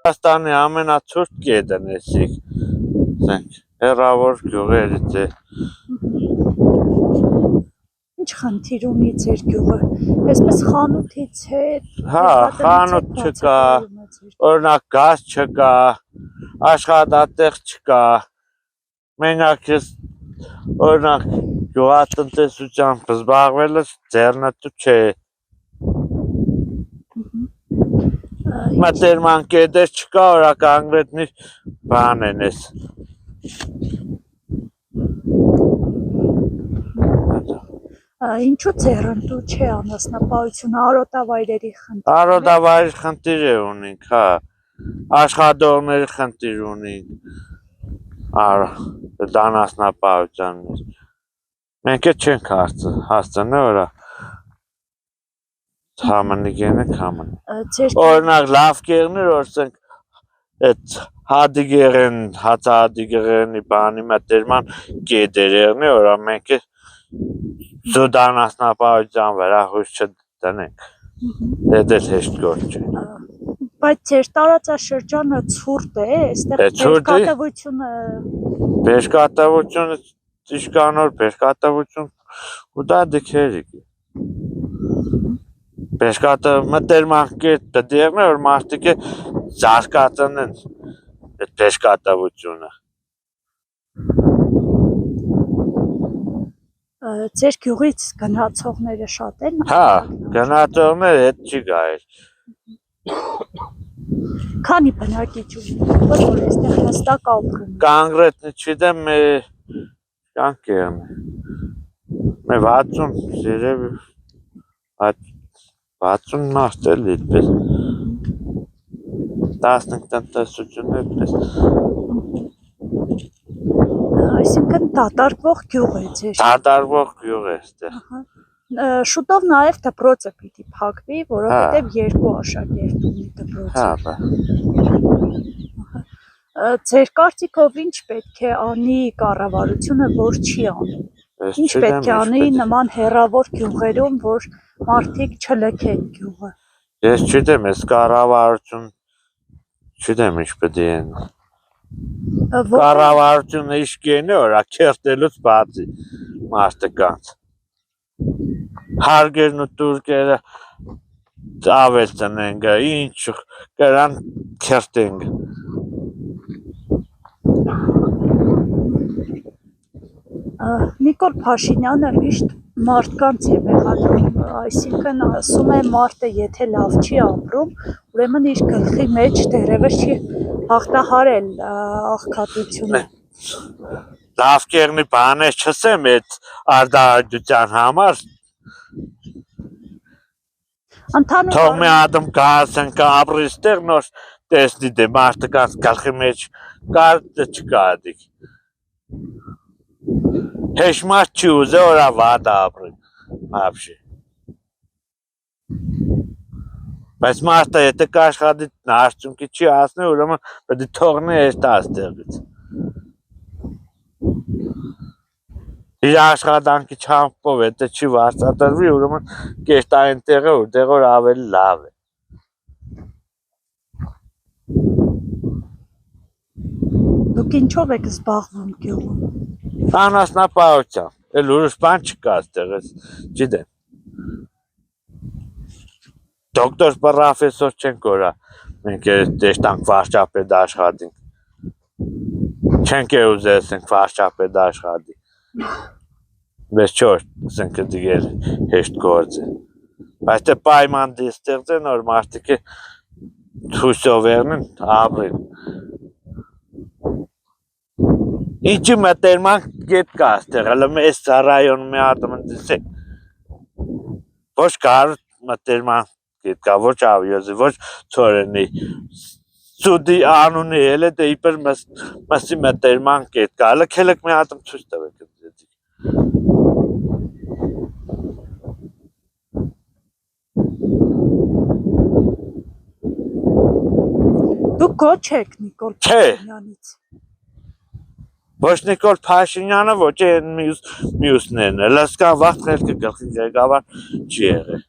Հայաստանի ամենացուրտ գետն է էսիկ, հեռավոր գյուղերից է։ Ինչ խնդիր ունի ձեր գյուղը, այսպես խանութից հետ, Հա, խանութ չկա, օրինակ գազ չկա, աշխատատեղ չկա, մենակ ես օրինակ գյուղատնտեսությամբ զբաղվելը ձեռնտու չէ։ Մտերման կետեր չկա, որա կոնկրետնի բան են ես։ Ինչու ձեռնտու չէ անասնապահությունը, արոտավայրերի խնդիր։ Արոտավայրի խնդիր է ունենք, հա, աշխատողների խնդիր ունենք, անասնապահության։ Մենք է չենք հասցնի, որա համնիկ ենեք համնիկ։ Օրինակ լավ կեղներ, որսենք այդ հադիգերեն, հացահադիգերենի բանի մտերման կետեր եղնի, որա մենք է զուտ անասնապահության վրա հույս չդնենք, էդ էլ հեշտ գործ չէ։ Բայց ձեր տարածաշրջանը ցուրտ է, այստեղ բերկատվությունը ճիշկանոր բերկատվություն ու դա դիքերիկ է։ Մտերման կետ դեղն է, որ մարդիկ է զարկածն են այդ բերկատվությունը։ Ձեր գյուղից գնացողները շատ են։ Հա, գնացողները հետ չի գայր։ Քանի բնակիչ ունի, որ այստեղ հստակ ապրում։ Կոնկրետնի չգիտեմ, կանք եղն է։ 60 երևի 60 մարդ էլ այդպես 15 տնտեսություններ պես։ Այսինքն դատարկվող գյուղ է ձեր։ Դատարկվող գյուղ է այստեղ։ Շուտով նաև դպրոցը պիտի փակվի, որովհետև երկու աշակերտ ունի դպրոցը։ Հա։ Ձեր կարծիքով ինչ պետք է անի կառավարությունը, որ չի անում։ Ինչ պետք է անի նման հեռավոր գյուղերում, որ մարդիկ չլքեն գյուղը։ Ես չգիտեմ, այս կառավարություն չգիտեմ ինչ պետք է անի։ Կառավարությունը ինչ կենի, որա քերտելուց բացի մարդկանց։ Հարգերն ու տուրկերը ավել ծնենք, ինչ կրան քերտենք։ Նիկոլ Փաշինյանը միշտ մարդկանց է մեղադրում, այսինքն ասում է մարդը եթե լավ չի ապրում, ուրեմն իր գլխի մեջ դեռևս չի հաղթահարել աղքատությունը։ Լավ կերնի բան է չսեմ այդ արդարադության համար։ Թող մի ադմ կահասեն կապրի ստեղ նոր տեսնի դե մարդկանց գլխի մեջ կար դե չկա դիք։ Հեշ մարդ չի ուզե որա վատ ապրի, ապշի։ Բայց մարդը եթե կաշխատի արդյունքի չի հասնի, ուրեմն պետք է թողնի այդ աստեղից։ Իր աշխատանքի չափով եթե չի վարձատրվի, ուրեմն կես այն տեղը որտեղ որ ավելի լավ է։ Դուք ինչով եք զբաղվում գյուղում։ Անասնապահությամբ, էլ ուրիշ բան չկա այստեղ, չգիտեմ։ Դոկտոր պրոֆեսոր չենք որա, մենք դեշտանք վարչապետ աշխատենք։ Չենք ուզեցենք վարչապետ աշխատի։ Բայց չոր, ասենք դիգել հեշտ գործ է։ Բայց դե պայման դի ստեղծեն, որ մարդիկ է թույսով եղնեն, ապրեն։ Ինչի մտերման գետ կա այստեղ, հələ մեզ ռայոնում է ատմն դիսեք։ Ոչ կար մտերման գետ կա, ոչ ավյոզի, ոչ ծորենի։ Սուդի անունի էլ է դե իպեր մսի մտերման գետ կա, հələ կելեք մի ատմ ծույս տվեք։ Դուք գոչ եք Նիկոլ Փաշինյանից։ Ոչ Նիկոլ Փաշինյանը, ոչ են մյուսներն, լսկան վաղտ խելքը գլխի ղեկավար չի եղել։